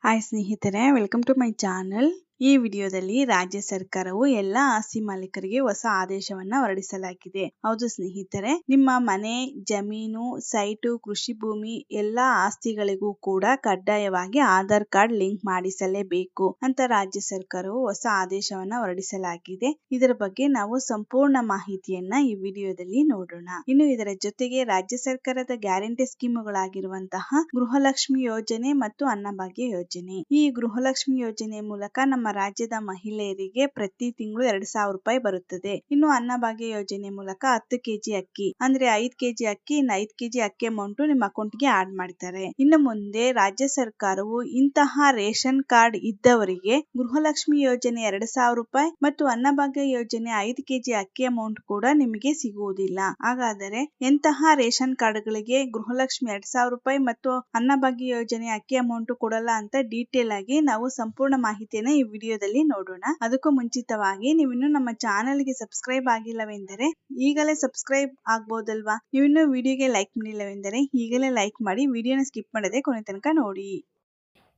Hi ಸ್ನೇಹಿತರೆ, welcome to my channel. ಈ ವಿಡಿಯೋದಲ್ಲಿ ರಾಜ್ಯ ಸರ್ಕಾರವು ಎಲ್ಲ ಆಸ್ತಿ ಮಾಲೀಕರಿಗೆ ಹೊಸ ಆದೇಶವನ್ನ ಹೊರಡಿಸಲಾಗಿದೆ. ಹೌದು ಸ್ನೇಹಿತರೆ, ನಿಮ್ಮ ಮನೆ, ಜಮೀನು, ಸೈಟು, ಕೃಷಿ ಭೂಮಿ ಎಲ್ಲ ಆಸ್ತಿಗಳಿಗೂ ಕೂಡ ಕಡ್ಡಾಯವಾಗಿ ಆಧಾರ್ ಕಾರ್ಡ್ ಲಿಂಕ್ ಮಾಡಿಸಲೇಬೇಕು ಅಂತ ರಾಜ್ಯ ಸರ್ಕಾರವು ಹೊಸ ಆದೇಶವನ್ನ ಹೊರಡಿಸಲಾಗಿದೆ. ಇದರ ಬಗ್ಗೆ ನಾವು ಸಂಪೂರ್ಣ ಮಾಹಿತಿಯನ್ನ ಈ ವಿಡಿಯೋದಲ್ಲಿ ನೋಡೋಣ. ಇನ್ನು ಇದರ ಜೊತೆಗೆ ರಾಜ್ಯ ಸರ್ಕಾರದ ಗ್ಯಾರಂಟಿ ಸ್ಕೀಮುಗಳಾಗಿರುವಂತಹ ಗೃಹಲಕ್ಷ್ಮಿ ಯೋಜನೆ ಮತ್ತು ಅನ್ನಭಾಗ್ಯ ಯೋಜನೆ. ಈ ಗೃಹಲಕ್ಷ್ಮಿ ಯೋಜನೆ ಮೂಲಕ ನಮ್ಮ ರಾಜ್ಯದ ಮಹಿಳೆಯರಿಗೆ ಪ್ರತಿ ತಿಂಗಳು 2,000 ರೂಪಾಯಿ ಬರುತ್ತದೆ. ಇನ್ನು ಅನ್ನಭಾಗ್ಯ ಯೋಜನೆ ಮೂಲಕ 10 ಕೆಜಿ ಅಕ್ಕಿ ಅಂದ್ರೆ 5 ಕೆಜಿ ಅಕ್ಕಿ, ಇನ್ನು 5 ಕೆಜಿ ಅಕ್ಕಿ ಅಮೌಂಟ್ ನಿಮ್ಮ ಅಕೌಂಟ್ಗೆ ಆಡ್ ಮಾಡ್ತಾರೆ. ಇನ್ನು ಮುಂದೆ ರಾಜ್ಯ ಸರ್ಕಾರವು ಇಂತಹ ರೇಷನ್ ಕಾರ್ಡ್ ಇದ್ದವರಿಗೆ ಗೃಹಲಕ್ಷ್ಮಿ ಯೋಜನೆ 2,000 ರೂಪಾಯಿ ಮತ್ತು ಅನ್ನಭಾಗ್ಯ ಯೋಜನೆ 5 ಕೆಜಿ ಅಕ್ಕಿ ಅಮೌಂಟ್ ಕೂಡ ನಿಮಗೆ ಸಿಗುವುದಿಲ್ಲ. ಹಾಗಾದರೆ ಎಂತಹ ರೇಷನ್ ಕಾರ್ಡ್ಗಳಿಗೆ ಗೃಹಲಕ್ಷ್ಮಿ 2,000 ರೂಪಾಯಿ ಮತ್ತು ಅನ್ನಭಾಗ್ಯ ಯೋಜನೆ ಅಕ್ಕಿ ಅಮೌಂಟ್ ಕೊಡಲ್ಲ ಅಂತ ಡೀಟೇಲ್ ಆಗಿ ನಾವು ಸಂಪೂರ್ಣ ಮಾಹಿತಿಯನ್ನ ಈ ವಿಡಿಯೋದಲ್ಲಿ ನೋಡೋಣ. ಅದಕ್ಕೂ ಮುಂಚಿತವಾಗಿ ನೀವಿನ್ನು ನಮ್ಮ ಚಾನೆಲ್ಗೆ ಸಬ್ಸ್ಕ್ರೈಬ್ ಆಗಿಲ್ಲವೆಂದರೆ ಈಗಲೇ ಸಬ್ಸ್ಕ್ರೈಬ್ ಆಗ್ಬೋದಲ್ವಾ? ನೀವಿನ್ನು ವಿಡಿಯೋಗೆ ಲೈಕ್ ಮಾಡಿಲ್ಲವೆಂದರೆ ಈಗಲೇ ಲೈಕ್ ಮಾಡಿ, ವಿಡಿಯೋನ ಸ್ಕಿಪ್ ಮಾಡದೆ ಕೊನೆ ತನಕ ನೋಡಿ.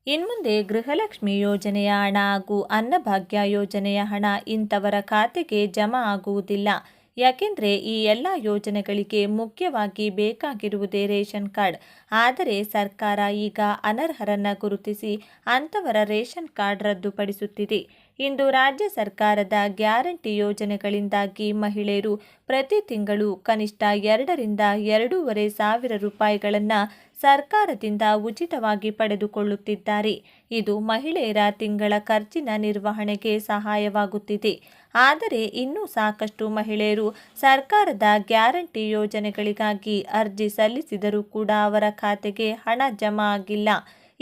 ಇನ್ಮುಂದೆ ಗೃಹಲಕ್ಷ್ಮಿ ಯೋಜನೆಯ ಹಣ ಹಾಗೂ ಅನ್ನಭಾಗ್ಯ ಯೋಜನೆಯ ಹಣ ಇಂಥವರ ಖಾತೆಗೆ ಜಮಾ ಆಗುವುದಿಲ್ಲ. ಯಾಕೆಂದರೆ ಈ ಎಲ್ಲ ಯೋಜನೆಗಳಿಗೆ ಮುಖ್ಯವಾಗಿ ಬೇಕಾಗಿರುವುದೇ ರೇಷನ್ ಕಾರ್ಡ್. ಆದರೆ ಸರ್ಕಾರ ಈಗ ಅನರ್ಹರನ್ನು ಗುರುತಿಸಿ ಅಂಥವರ ರೇಷನ್ ಕಾರ್ಡ್ ರದ್ದುಪಡಿಸುತ್ತಿದೆ. ಇಂದು ರಾಜ್ಯ ಸರ್ಕಾರದ ಗ್ಯಾರಂಟಿ ಯೋಜನೆಗಳಿಂದಾಗಿ ಮಹಿಳೆಯರು ಪ್ರತಿ ತಿಂಗಳು ಕನಿಷ್ಠ 2ರಿಂದ 2,500 ಸಾವಿರ ರೂಪಾಯಿಗಳನ್ನು ಸರ್ಕಾರದಿಂದ ಉಚಿತವಾಗಿ ಪಡೆದುಕೊಳ್ಳುತ್ತಿದ್ದಾರೆ. ಇದು ಮಹಿಳೆಯರ ತಿಂಗಳ ಖರ್ಚಿನ ನಿರ್ವಹಣೆಗೆ ಸಹಾಯವಾಗುತ್ತಿದೆ. ಆದರೆ ಇನ್ನೂ ಸಾಕಷ್ಟು ಮಹಿಳೆಯರು ಸರ್ಕಾರದ ಗ್ಯಾರಂಟಿ ಯೋಜನೆಗಳಿಗಾಗಿ ಅರ್ಜಿ ಸಲ್ಲಿಸಿದರೂ ಕೂಡ ಅವರ ಖಾತೆಗೆ ಹಣ ಜಮಾ ಆಗಿಲ್ಲ.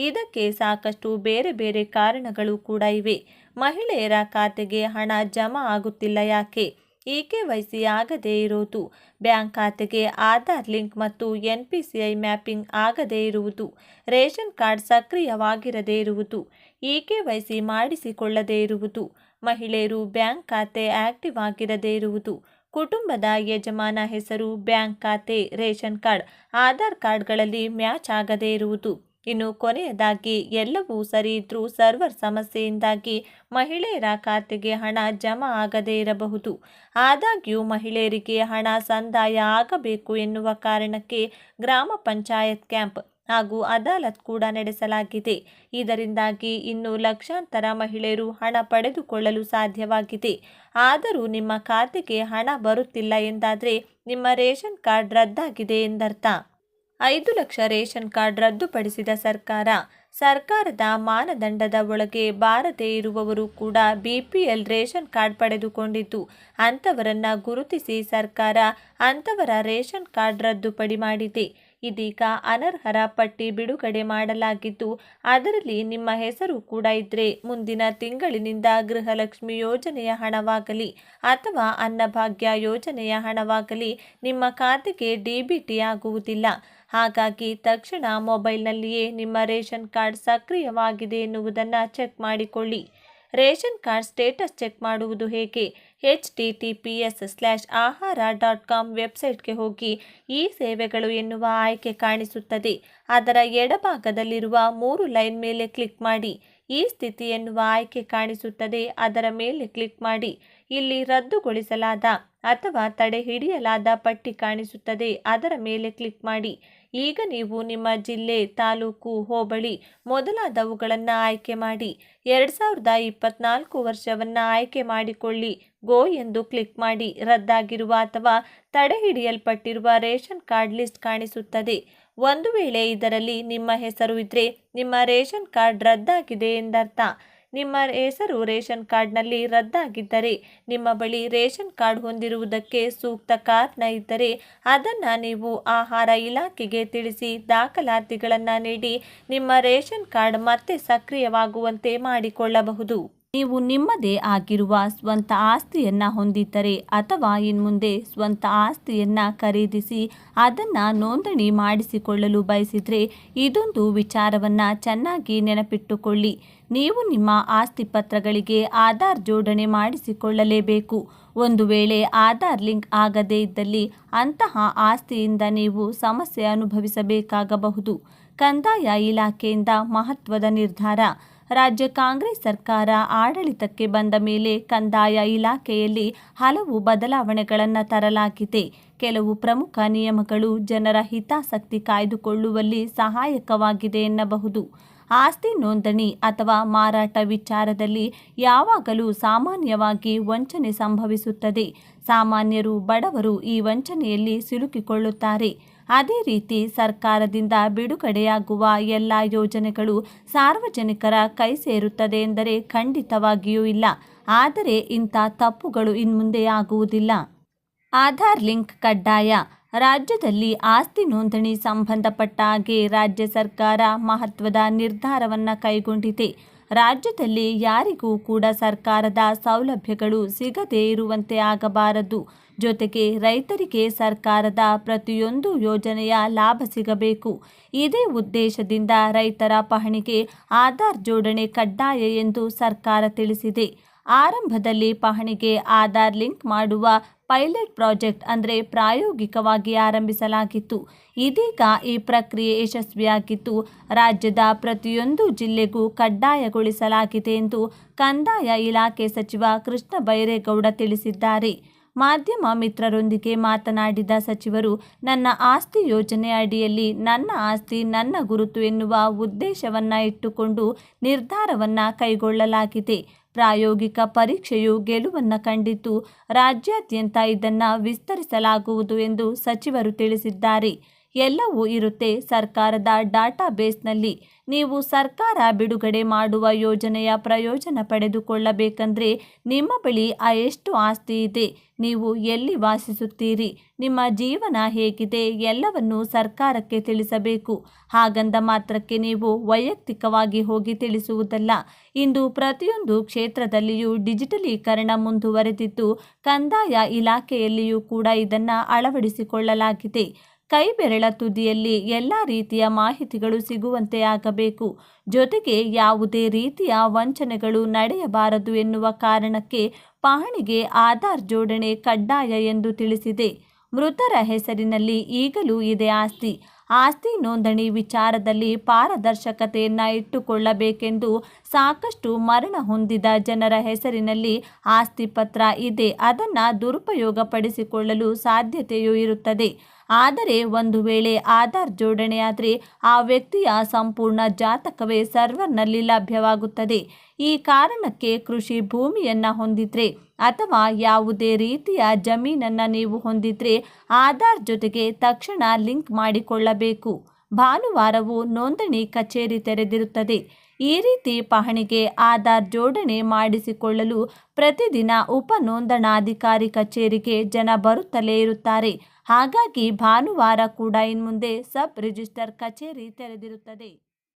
ಇದಕ್ಕೆ ಸಾಕಷ್ಟು ಬೇರೆ ಬೇರೆ ಕಾರಣಗಳು ಕೂಡ ಇವೆ. ಮಹಿಳೆಯರ ಖಾತೆಗೆ ಹಣ ಜಮಾ ಆಗುತ್ತಿಲ್ಲ ಯಾಕೆ? KYC ಆಗದೇ ಇರುವುದು, ಬ್ಯಾಂಕ್ ಖಾತೆಗೆ ಆಧಾರ್ ಲಿಂಕ್ ಮತ್ತು NPCI ಮ್ಯಾಪಿಂಗ್ ಆಗದೇ ಇರುವುದು, ರೇಷನ್ ಕಾರ್ಡ್ ಸಕ್ರಿಯವಾಗಿರದೇ ಇರುವುದು, KYC ಮಾಡಿಸಿಕೊಳ್ಳದೇ ಇರುವುದು, ಮಹಿಳೆಯರು ಬ್ಯಾಂಕ್ ಖಾತೆ ಆಕ್ಟಿವ್ ಆಗಿರದೇ ಇರುವುದು, ಕುಟುಂಬದ ಯಜಮಾನ ಹೆಸರು, ಬ್ಯಾಂಕ್ ಖಾತೆ, ರೇಷನ್ ಕಾರ್ಡ್, ಆಧಾರ್ ಕಾರ್ಡ್ಗಳಲ್ಲಿ ಮ್ಯಾಚ್ ಆಗದೇ ಇರುವುದು. ಇನ್ನು ಕೊನೆಯದಾಗಿ ಎಲ್ಲವೂ ಸರಿ ಇದ್ರೂ ಸರ್ವರ್ ಸಮಸ್ಯೆಯಿಂದಾಗಿ ಮಹಿಳೆಯರ ಖಾತೆಗೆ ಹಣ ಜಮಾ ಆಗದೇ ಇರಬಹುದು. ಆದಾಗ್ಯೂ ಮಹಿಳೆಯರಿಗೆ ಹಣ ಸಂದಾಯ ಆಗಬೇಕು ಎನ್ನುವ ಕಾರಣಕ್ಕೆ ಗ್ರಾಮ ಪಂಚಾಯತ್ ಕ್ಯಾಂಪ್ ಹಾಗೂ ಅದಾಲತ್ ಕೂಡ ನಡೆಸಲಾಗಿದೆ. ಇದರಿಂದಾಗಿ ಇನ್ನು ಲಕ್ಷಾಂತರ ಮಹಿಳೆಯರು ಹಣ ಪಡೆದುಕೊಳ್ಳಲು ಸಾಧ್ಯವಾಗಿದೆ. ಆದರೂ ನಿಮ್ಮ ಖಾತೆಗೆ ಹಣ ಬರುತ್ತಿಲ್ಲ ಎಂದಾದರೆ ನಿಮ್ಮ ರೇಷನ್ ಕಾರ್ಡ್ ರದ್ದಾಗಿದೆ ಎಂದರ್ಥ. 5 ಲಕ್ಷ ರೇಷನ್ ಕಾರ್ಡ್ ರದ್ದುಪಡಿಸಿದ ಸರ್ಕಾರದ ಮಾನದಂಡದ ಒಳಗೆ ಬಾರದೇ ಇರುವವರು ಕೂಡ BPL ರೇಷನ್ ಕಾರ್ಡ್ ಪಡೆದುಕೊಂಡಿದ್ದು ಅಂಥವರನ್ನು ಗುರುತಿಸಿ ಸರ್ಕಾರ ಅಂಥವರ ರೇಷನ್ ಕಾರ್ಡ್ ರದ್ದುಪಡಿ ಮಾಡಿದೆ. ಇದೀಗ ಅನರ್ಹರ ಪಟ್ಟಿ ಬಿಡುಗಡೆ ಮಾಡಲಾಗಿದ್ದು ಅದರಲ್ಲಿ ನಿಮ್ಮ ಹೆಸರು ಕೂಡ ಇದ್ರೆ ಮುಂದಿನ ತಿಂಗಳಿನಿಂದ ಗೃಹಲಕ್ಷ್ಮಿ ಯೋಜನೆಯ ಹಣವಾಗಲಿ ಅಥವಾ ಅನ್ನಭಾಗ್ಯ ಯೋಜನೆಯ ಹಣವಾಗಲಿ ನಿಮ್ಮ ಖಾತೆಗೆ DBT ಆಗುವುದಿಲ್ಲ. ಹಾಗಾಗಿ ತಕ್ಷಣ ಮೊಬೈಲ್ನಲ್ಲಿಯೇ ನಿಮ್ಮ ರೇಷನ್ ಕಾರ್ಡ್ ಸಕ್ರಿಯವಾಗಿದೆ ಎನ್ನುವುದನ್ನು ಚೆಕ್ ಮಾಡಿಕೊಳ್ಳಿ. ರೇಷನ್ ಕಾರ್ಡ್ ಸ್ಟೇಟಸ್ ಚೆಕ್ ಮಾಡುವುದು ಹೇಗೆ? https:/ahara.com ವೆಬ್ಸೈಟ್ಗೆ ಹೋಗಿ ಈ ಸೇವೆಗಳು ಎನ್ನುವ ಆಯ್ಕೆ ಕಾಣಿಸುತ್ತದೆ. ಅದರ ಎಡಭಾಗದಲ್ಲಿರುವ 3 ಲೈನ್ ಮೇಲೆ ಕ್ಲಿಕ್ ಮಾಡಿ. ಈ ಸ್ಥಿತಿ ಎನ್ನುವ ಆಯ್ಕೆ ಕಾಣಿಸುತ್ತದೆ. ಅದರ ಮೇಲೆ ಕ್ಲಿಕ್ ಮಾಡಿ. ಇಲ್ಲಿ ರದ್ದುಗೊಳಿಸಲಾದ ಅಥವಾ ತಡೆ ಹಿಡಿಯಲಾದ ಪಟ್ಟಿ ಕಾಣಿಸುತ್ತದೆ. ಅದರ ಮೇಲೆ ಕ್ಲಿಕ್ ಮಾಡಿ. ಈಗ ನೀವು ನಿಮ್ಮ ಜಿಲ್ಲೆ, ತಾಲೂಕು, ಹೋಬಳಿ ಮೊದಲಾದವುಗಳನ್ನು ಆಯ್ಕೆ ಮಾಡಿ 2024 ವರ್ಷವನ್ನು ಆಯ್ಕೆ ಮಾಡಿಕೊಳ್ಳಿ. ಗೋ ಎಂದು ಕ್ಲಿಕ್ ಮಾಡಿ. ರದ್ದಾಗಿರುವ ಅಥವಾ ತಡೆ ಹಿಡಿಯಲ್ಪಟ್ಟಿರುವ ರೇಷನ್ ಕಾರ್ಡ್ ಲಿಸ್ಟ್ ಕಾಣಿಸುತ್ತದೆ. ಒಂದು ವೇಳೆ ಇದರಲ್ಲಿ ನಿಮ್ಮ ಹೆಸರು ಇದ್ದರೆ ನಿಮ್ಮ ರೇಷನ್ ಕಾರ್ಡ್ ರದ್ದಾಗಿದೆ ಎಂದರ್ಥ. ನಿಮ್ಮ ಹೆಸರು ರೇಷನ್ ಕಾರ್ಡ್ನಲ್ಲಿ ರದ್ದಾಗಿದ್ದರೆ ನಿಮ್ಮ ಬಳಿ ರೇಷನ್ ಕಾರ್ಡ್ ಹೊಂದಿರುವುದಕ್ಕೆ ಸೂಕ್ತ ಕಾರಣ ಇದ್ದರೆ ಅದನ್ನು ನೀವು ಆಹಾರ ಇಲಾಖೆಗೆ ತಿಳಿಸಿ ದಾಖಲಾತಿಗಳನ್ನು ನೀಡಿ ನಿಮ್ಮ ರೇಷನ್ ಕಾರ್ಡ್ ಮತ್ತೆ ಸಕ್ರಿಯವಾಗುವಂತೆ ಮಾಡಿಕೊಳ್ಳಬಹುದು. ನೀವು ನಿಮ್ಮದೇ ಆಗಿರುವ ಸ್ವಂತ ಆಸ್ತಿಯನ್ನು ಹೊಂದಿದ್ದರೆ ಅಥವಾ ಇನ್ಮುಂದೆ ಸ್ವಂತ ಆಸ್ತಿಯನ್ನು ಖರೀದಿಸಿ ಅದನ್ನು ನೋಂದಣಿ ಮಾಡಿಸಿಕೊಳ್ಳಲು ಬಯಸಿದರೆ ಇದೊಂದು ವಿಚಾರವನ್ನು ಚೆನ್ನಾಗಿ ನೆನಪಿಟ್ಟುಕೊಳ್ಳಿ. ನೀವು ನಿಮ್ಮ ಆಸ್ತಿ ಪತ್ರಗಳಿಗೆ ಆಧಾರ್ ಜೋಡಣೆ ಮಾಡಿಸಿಕೊಳ್ಳಲೇಬೇಕು. ಒಂದು ವೇಳೆ ಆಧಾರ್ ಲಿಂಕ್ ಆಗದೇ ಇದ್ದಲ್ಲಿ ಅಂತಹ ಆಸ್ತಿಯಿಂದ ನೀವು ಸಮಸ್ಯೆ ಅನುಭವಿಸಬೇಕಾಗಬಹುದು. ಕಂದಾಯ ಇಲಾಖೆಯಿಂದ ಮಹತ್ವದ ನಿರ್ಧಾರ. ರಾಜ್ಯ ಕಾಂಗ್ರೆಸ್ ಸರ್ಕಾರ ಆಡಳಿತಕ್ಕೆ ಬಂದ ಮೇಲೆ ಕಂದಾಯ ಇಲಾಖೆಯಲ್ಲಿ ಹಲವು ಬದಲಾವಣೆಗಳನ್ನು ತರಲಾಗಿದೆ. ಕೆಲವು ಪ್ರಮುಖ ನಿಯಮಗಳು ಜನರ ಹಿತಾಸಕ್ತಿ ಕಾಯ್ದುಕೊಳ್ಳುವಲ್ಲಿ ಸಹಾಯಕವಾಗಿದೆ ಎನ್ನಬಹುದು. ಆಸ್ತಿ ನೋಂದಣಿ ಅಥವಾ ಮಾರಾಟ ವಿಚಾರದಲ್ಲಿ ಯಾವಾಗಲೂ ಸಾಮಾನ್ಯವಾಗಿ ವಂಚನೆ ಸಂಭವಿಸುತ್ತದೆ. ಸಾಮಾನ್ಯರು, ಬಡವರು ಈ ವಂಚನೆಯಲ್ಲಿ ಸಿಲುಕಿಕೊಳ್ಳುತ್ತಾರೆ. ಅದೇ ರೀತಿ ಸರ್ಕಾರದಿಂದ ಬಿಡುಗಡೆಯಾಗುವ ಎಲ್ಲ ಯೋಜನೆಗಳು ಸಾರ್ವಜನಿಕರ ಕೈ ಸೇರುತ್ತದೆ ಎಂದರೆ ಖಂಡಿತವಾಗಿಯೂ ಇಲ್ಲ. ಆದರೆ ಇಂಥ ತಪ್ಪುಗಳು ಇನ್ಮುಂದೆ ಆಗುವುದಿಲ್ಲ. ಆಧಾರ್ ಲಿಂಕ್ ಕಡ್ಡಾಯ. ರಾಜ್ಯದಲ್ಲಿ ಆಸ್ತಿ ನೋಂದಣಿ ಸಂಬಂಧಪಟ್ಟ ಹಾಗೆ ರಾಜ್ಯ ಸರ್ಕಾರ ಮಹತ್ವದ ನಿರ್ಧಾರವನ್ನು ಕೈಗೊಂಡಿದೆ. ರಾಜ್ಯದಲ್ಲಿ ಯಾರಿಗೂ ಕೂಡ ಸರ್ಕಾರದ ಸೌಲಭ್ಯಗಳು ಸಿಗದೇ ಇರುವಂತೆ ಆಗಬಾರದು. ಜೊತೆಗೆ ರೈತರಿಗೆ ಸರ್ಕಾರದ ಪ್ರತಿಯೊಂದು ಯೋಜನೆಯ ಲಾಭ ಸಿಗಬೇಕು. ಇದೇ ಉದ್ದೇಶದಿಂದ ರೈತರ ಪಹಣಿಗೆ ಆಧಾರ್ ಜೋಡಣೆ ಕಡ್ಡಾಯ ಎಂದು ಸರ್ಕಾರ ತಿಳಿಸಿದೆ. ಆರಂಭದಲ್ಲಿ ಪಹಣಿಗೆ ಆಧಾರ್ ಲಿಂಕ್ ಮಾಡುವ ಪೈಲಟ್ ಪ್ರಾಜೆಕ್ಟ್ ಅಂದರೆ ಪ್ರಾಯೋಗಿಕವಾಗಿ ಆರಂಭಿಸಲಾಗಿತ್ತು. ಇದೀಗ ಈ ಪ್ರಕ್ರಿಯೆ ಯಶಸ್ವಿಯಾಗಿದ್ದು ರಾಜ್ಯದ ಪ್ರತಿಯೊಂದು ಜಿಲ್ಲೆಗೂ ಕಡ್ಡಾಯಗೊಳಿಸಲಾಗಿದೆ ಎಂದು ಕಂದಾಯ ಇಲಾಖೆ ಸಚಿವ ಕೃಷ್ಣ ಬೈರೇಗೌಡ ತಿಳಿಸಿದ್ದಾರೆ. ಮಾಧ್ಯಮ ಮಿತ್ರರೊಂದಿಗೆ ಮಾತನಾಡಿದ ಸಚಿವರು, ನನ್ನ ಆಸ್ತಿ ಯೋಜನೆ ಅಡಿಯಲ್ಲಿ ನನ್ನ ಆಸ್ತಿ ನನ್ನ ಗುರುತು ಎನ್ನುವ ಉದ್ದೇಶವನ್ನು ಇಟ್ಟುಕೊಂಡು ನಿರ್ಧಾರವನ್ನು ಕೈಗೊಳ್ಳಲಾಗಿದೆ. ಪ್ರಾಯೋಗಿಕ ಪರೀಕ್ಷೆಯು ಗೆಲುವನ್ನು ಕಂಡಿದ್ದು ರಾಜ್ಯಾದ್ಯಂತ ಇದನ್ನು ವಿಸ್ತರಿಸಲಾಗುವುದು ಎಂದು ಸಚಿವರು ತಿಳಿಸಿದ್ದಾರೆ. ಎಲ್ಲವೂ ಇರುತ್ತೆ ಸರ್ಕಾರದ ಡಾಟಾಬೇಸ್ನಲ್ಲಿ. ನೀವು ಸರ್ಕಾರ ಬಿಡುಗಡೆ ಮಾಡುವ ಯೋಜನೆಯ ಪ್ರಯೋಜನ ಪಡೆದುಕೊಳ್ಳಬೇಕಂದ್ರೆ ನಿಮ್ಮ ಬಳಿ ಎಷ್ಟು ಆಸ್ತಿ ಇದೆ, ನೀವು ಎಲ್ಲಿ ವಾಸಿಸುತ್ತೀರಿ, ನಿಮ್ಮ ಜೀವನ ಹೇಗಿದೆ ಎಲ್ಲವನ್ನೂ ಸರ್ಕಾರಕ್ಕೆ ತಿಳಿಸಬೇಕು. ಹಾಗಂದ ಮಾತ್ರಕ್ಕೆ ನೀವು ವೈಯಕ್ತಿಕವಾಗಿ ಹೋಗಿ ತಿಳಿಸುವುದಲ್ಲ. ಇಂದು ಪ್ರತಿಯೊಂದು ಕ್ಷೇತ್ರದಲ್ಲಿಯೂ ಡಿಜಿಟಲೀಕರಣ ಮುಂದುವರೆದಿದ್ದು ಕಂದಾಯ ಇಲಾಖೆಯಲ್ಲಿಯೂ ಕೂಡ ಇದನ್ನು ಅಳವಡಿಸಿಕೊಳ್ಳಲಾಗಿದೆ. ಕೈ ಬೆರಳ ತುದಿಯಲ್ಲಿ ಎಲ್ಲ ರೀತಿಯ ಮಾಹಿತಿಗಳು ಸಿಗುವಂತೆ ಆಗಬೇಕು. ಜೊತೆಗೆ ಯಾವುದೇ ರೀತಿಯ ವಂಚನೆಗಳು ನಡೆಯಬಾರದು ಎನ್ನುವ ಕಾರಣಕ್ಕೆ ಪಹಣಿಗೆ ಆಧಾರ್ ಜೋಡಣೆ ಕಡ್ಡಾಯ ಎಂದು ತಿಳಿಸಿದೆ. ಮೃತರ ಹೆಸರಿನಲ್ಲಿ ಈಗಲೂ ಇದೆ ಆಸ್ತಿ. ಆಸ್ತಿ ನೋಂದಣಿ ವಿಚಾರದಲ್ಲಿ ಪಾರದರ್ಶಕತೆಯನ್ನು ಇಟ್ಟುಕೊಳ್ಳಬೇಕೆಂದು ಸಾಕಷ್ಟು ಮರಣ ಹೊಂದಿದ ಜನರ ಹೆಸರಿನಲ್ಲಿ ಆಸ್ತಿ ಪತ್ರ ಇದೆ. ಅದನ್ನು ದುರುಪಯೋಗಪಡಿಸಿಕೊಳ್ಳಲು ಸಾಧ್ಯತೆಯೂ ಇರುತ್ತದೆ. ಆದರೆ ಒಂದು ವೇಳೆ ಆಧಾರ್ ಜೋಡಣೆಯಾದರೆ ಆ ವ್ಯಕ್ತಿಯ ಸಂಪೂರ್ಣ ಜಾತಕವೇ ಸರ್ವರ್ನಲ್ಲಿ ಲಭ್ಯವಾಗುತ್ತದೆ. ಈ ಕಾರಣಕ್ಕೆ ಕೃಷಿ ಭೂಮಿಯನ್ನು ಹೊಂದಿದ್ರೆ ಅಥವಾ ಯಾವುದೇ ರೀತಿಯ ಜಮೀನನ್ನು ನೀವು ಹೊಂದಿದ್ರೆ ಆಧಾರ್ ಜೊತೆಗೆ ತಕ್ಷಣ ಲಿಂಕ್ ಮಾಡಿಕೊಳ್ಳಬೇಕು. ಭಾನುವಾರವೂ ನೋಂದಣಿ ಕಚೇರಿ ತೆರೆದಿರುತ್ತದೆ. ಈ ರೀತಿ ಪಹಣಿಗೆ ಆಧಾರ್ ಜೋಡಣೆ ಮಾಡಿಸಿಕೊಳ್ಳಲು ಪ್ರತಿದಿನ ಉಪ ನೋಂದಣಾಧಿಕಾರಿ ಕಚೇರಿಗೆ ಜನ ಬರುತ್ತಲೇ ಇರುತ್ತಾರೆ. ಹಾಗಾಗಿ ಭಾನುವಾರ ಕೂಡ ಇನ್ಮುಂದೆ ಸಬ್ ರಿಜಿಸ್ಟರ್ ಕಚೇರಿ ತೆರೆದಿರುತ್ತದೆ.